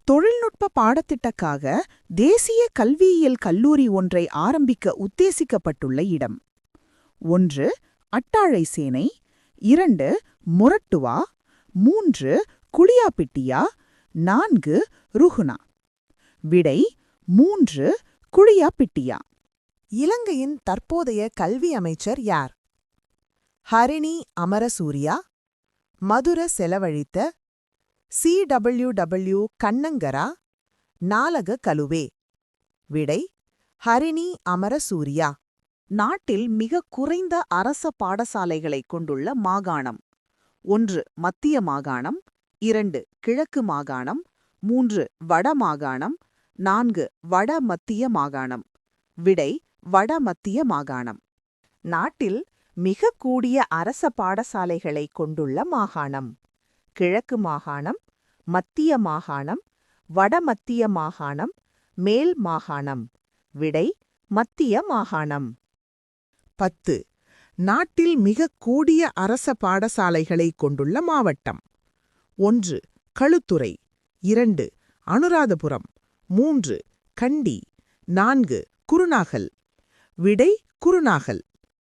தொழில்நுட்ப பாடத்திட்டக்காக தேசிய கல்வியியல் கல்லூரி ஒன்றை ஆரம்பிக்க உத்தேசிக்கப்பட்டுள்ள இடம். 1. அட்டாளை சேனை. 2. மொரட்டுவா. 3. குளியாப்பிட்டியா. 4. ருகுணா. விடை 3. குளியாப்பிட்டியா. இலங்கையின் தற்போதைய கல்வி அமைச்சர் யார்? ஹரிணி அமரசூரியா, மதுர செலவழித்த, CWW கண்ணங்கரா, நாலக கலுவே. விடை ஹரிணி அமரசூரியா. நாட்டில் மிக குறைந்த அரச பாடசாலைகளைக் கொண்டுள்ள மாகாணம். 1. மத்திய மாகாணம். 2. கிழக்கு மாகாணம். 3. வட மாகாணம். 4. வட மத்திய மாகாணம். விடை வடமத்திய மாகாணம். நாட்டில் மிக கூடிய அரச பாடசாலைகளைக் கொண்டுள்ள மாகாணம். கிழக்கு மாகாணம், மத்திய மாகாணம், வடமத்திய மாகாணம், மேல் மாகாணம். விடை மத்திய மாகாணம். 10. நாட்டில் மிக கூடிய அரச பாடசாலைகளைக் கொண்டுள்ள மாவட்டம். 1. களுத்துறை. 2. அனுராதபுரம். 3. கண்டி. 4. குருநாகல். விடை குருநாகல்.